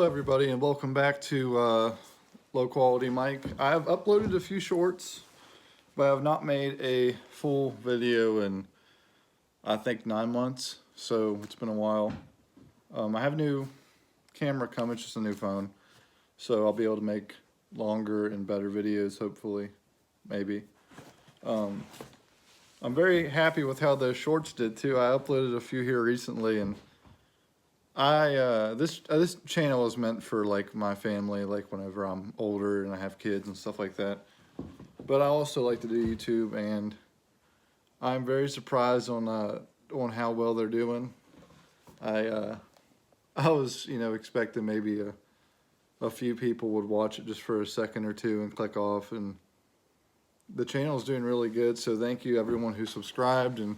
Hello everybody and welcome back to Low Quality Mike. I have uploaded a few shorts, but I have not made a full video in I think 9 months, so it's been a while. I have a new camera coming, it's just a new phone, so I'll be able to make longer and better videos hopefully, maybe. I'm very happy with how those shorts did too. I uploaded a few here recently, and this channel is meant for like my family, like whenever I'm older and I have kids and stuff like that. But I also like to do YouTube, and I'm very surprised on how well they're doing. I was expecting maybe a few people would watch it just for a second or two and click off, and the channel is doing really good. So thank you everyone who subscribed, and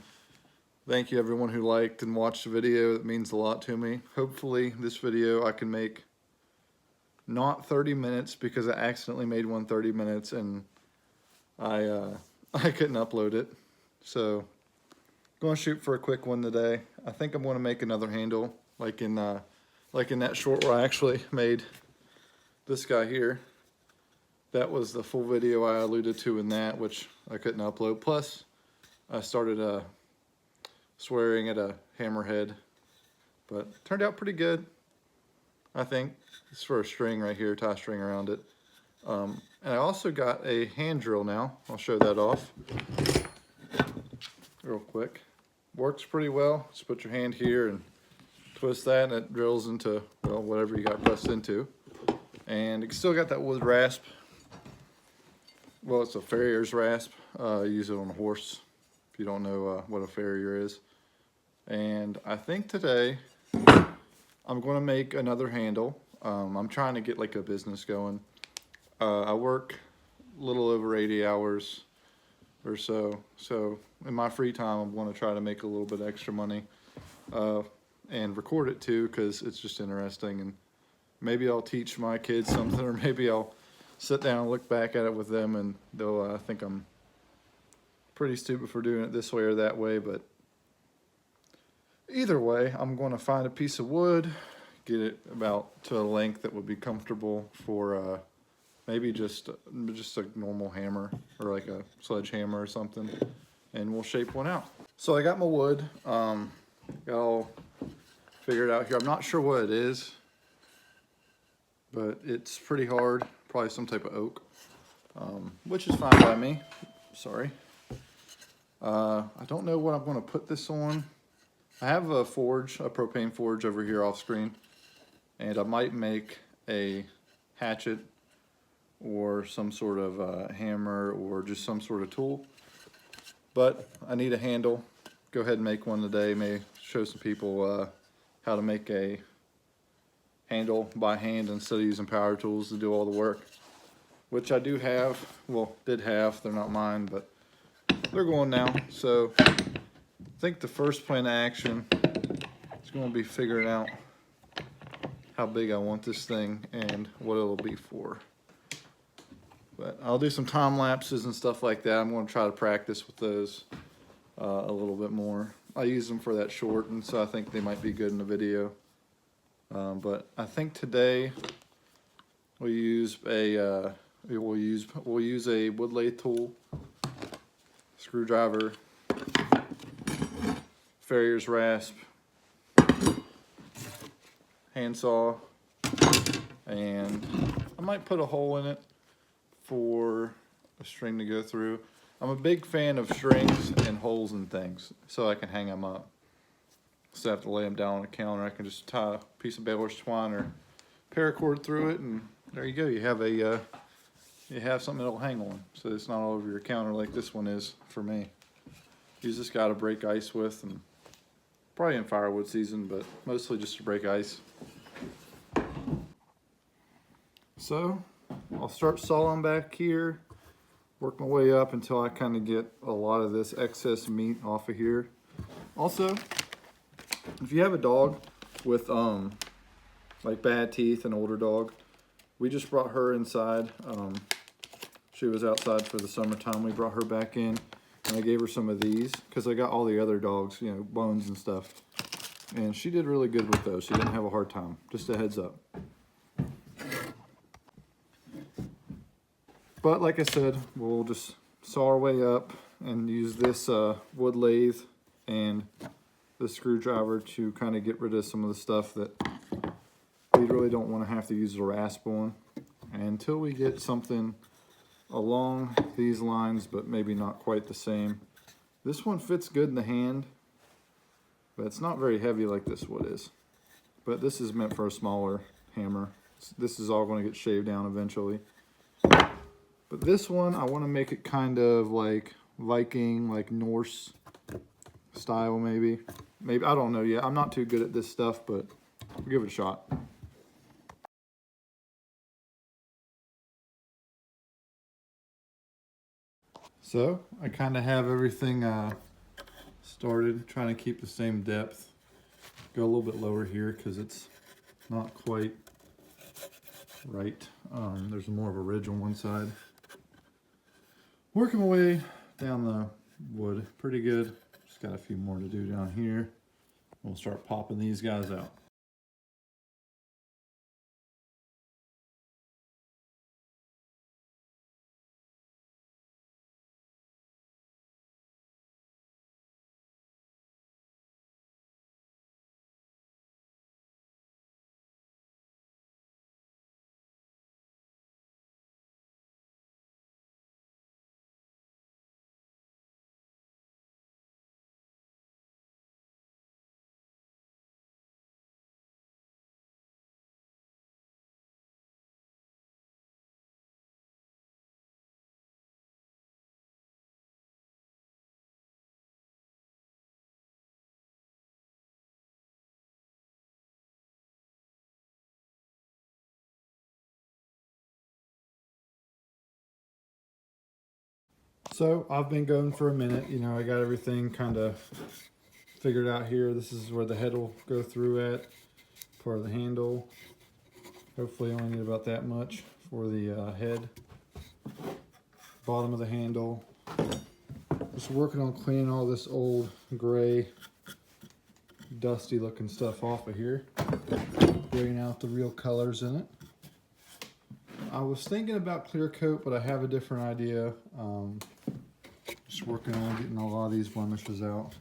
thank you everyone who liked and watched the video. It means a lot to me. Hopefully this video I can make not 30 minutes, because I accidentally made one 30 minutes and I couldn't upload it. So I'm going to shoot for a quick one today. I think I'm going to make another handle like in that short where I actually made this guy here. That was the full video I alluded to in that, which I couldn't upload. Plus I started swearing at a hammerhead, but turned out pretty good, I think. It's for a string right here, tie string around it. And I also got a hand drill now. I'll show that off real quick. Works pretty well. Just put your hand here and twist that, and it drills into, well, whatever you got pressed into. And it's still got that wood rasp. Well, it's a farrier's rasp. I use it on a horse, if you don't know what a farrier is. And I think today I'm going to make another handle. I'm trying to get like a business going. I work a little over 80 hours or so. So in my free time, I'm going to try to make a little bit extra money and record it too, because it's just interesting. And maybe I'll teach my kids something, or maybe I'll sit down and look back at it with them, and they'll think I'm pretty stupid for doing it this way or that way. But either way, I'm going to find a piece of wood, get it about to a length that would be comfortable for maybe just a normal hammer, or like a sledgehammer or something, and we'll shape one out. So I got my wood, got all figured out here. I'm not sure what it is, but it's pretty hard, probably some type of oak, which is fine by me. Sorry. I don't know what I'm going to put this on. I have a forge, a propane forge over here off screen, and I might make a hatchet or some sort of hammer, or just some sort of tool. But I need a handle. Go ahead and make one today. May show some people how to make a handle by hand instead of using power tools to do all the work, which I do have. Well, did have. They're not mine, but they're going now. So I think the first plan of action is going to be figuring out how big I want this thing and what it'll be for. But I'll do some time lapses and stuff like that. I'm going to try to practice with those a little bit more. I use them for that short, and so I think they might be good in the video. But I think today we'll use a wood lathe tool, screwdriver, farrier's rasp, handsaw, and I might put a hole in it for a string to go through. I'm a big fan of strings and holes and things, so I can hang them up. So I have to lay them down on a counter. I can just tie a piece of baler's twine or paracord through it, and there you go. You have something that'll hang on, so it's not all over your counter like this one is for me. Use this guy to break ice with, and probably in firewood season, but mostly just to break ice. So I'll start sawing back here, work my way up until I kind of get a lot of this excess meat off of here. Also, if you have a dog with like bad teeth, an older dog, we just brought her inside. She was outside for the summertime. We brought her back in, and I gave her some of these because I got all the other dogs, bones and stuff, and she did really good with those. She didn't have a hard time. Just a heads up. But like I said, we'll just saw our way up and use this wood lathe and the screwdriver to kind of get rid of some of the stuff that we really don't want to have to use the rasp on. And until we get something along these lines, but maybe not quite the same. This one fits good in the hand, but it's not very heavy like this wood is. But this is meant for a smaller hammer. This is all going to get shaved down eventually. But this one, I want to make it kind of like Viking, like Norse style maybe. Maybe, I don't know yet. I'm not too good at this stuff, but we'll give it a shot. So I kind of have everything started, trying to keep the same depth. Go a little bit lower here because it's not quite right. There's more of a ridge on one side. Working my way down the wood pretty good. Just got a few more to do down here. We'll start popping these guys out. So I've been going for a minute. You know, I got everything kind of figured out here. This is where the head will go through at, part of the handle. Hopefully I only need about that much for the head. Bottom of the handle. Just working on cleaning all this old gray, dusty looking stuff off of here. Bringing out the real colors in it. I was thinking about clear coat, but I have a different idea. Just working on getting a lot of these blemishes out.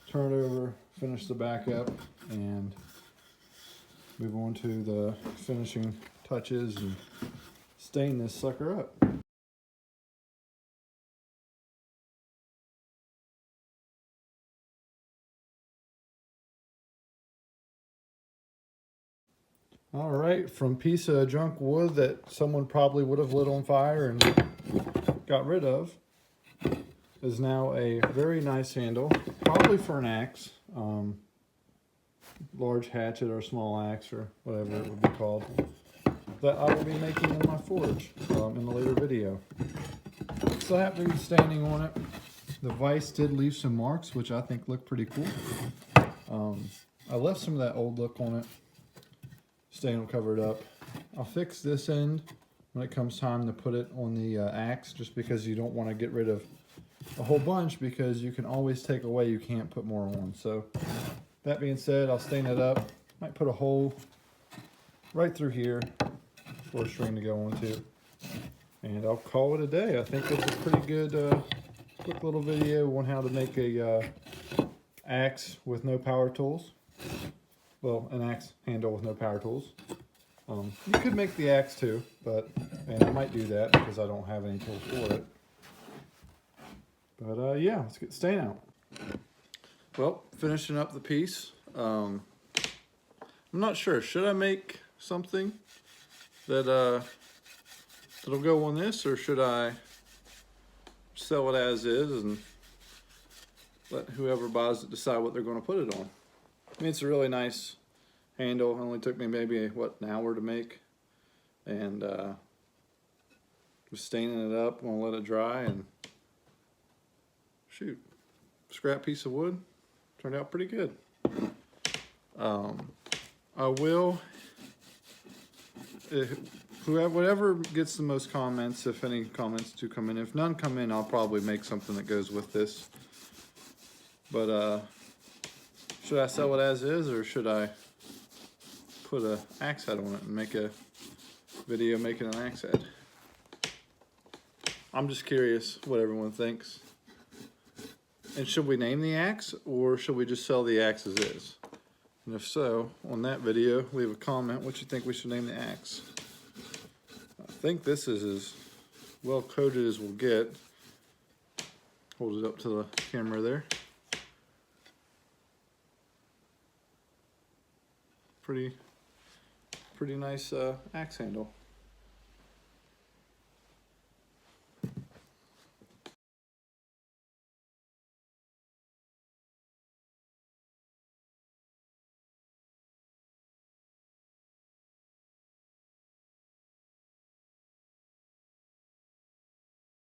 Turn it over, finish the back up, and move on to the finishing touches and stain this sucker up. All right, from piece of junk wood that someone probably would have lit on fire and got rid of, is now a very nice handle, probably for an axe, large hatchet or small axe or whatever it would be called, that I will be making in my forge in a later video. So I have to be staining on it. The vise did leave some marks, which I think look pretty cool. I left some of that old look on it. Stain will cover it up. I'll fix this end when it comes time to put it on the axe, just because you don't want to get rid of a whole bunch, because you can always take away, you can't put more on. So that being said, I'll stain it up. Might put a hole right through here for a string to go onto, and I'll call it a day. I think it's a pretty good quick little video on how to make a axe with no power tools. Well, an axe handle with no power tools. You could make the axe too, and I might do that because I don't have any tools for it. But yeah, let's get the stain out. Well, finishing up the piece. I'm not sure. Should I make something that'll go on this, or should I sell it as is and let whoever buys it decide what they're going to put it on? I mean, it's a really nice handle. It only took me maybe, what, an hour to make. And just staining it up. I'm going to let it dry, and shoot, scrap piece of wood. Turned out pretty good. I will, whatever gets the most comments, if any comments do come in. If none come in, I'll probably make something that goes with this. But should I sell it as is, or should I put an axe head on it and make a video making an axe head? I'm just curious what everyone thinks. And should we name the axe, or should we just sell the axe as is? And if so, on that video, leave a comment what you think we should name the axe. I think this is as well coated as we'll get. Hold it up to the camera there. Pretty nice axe handle.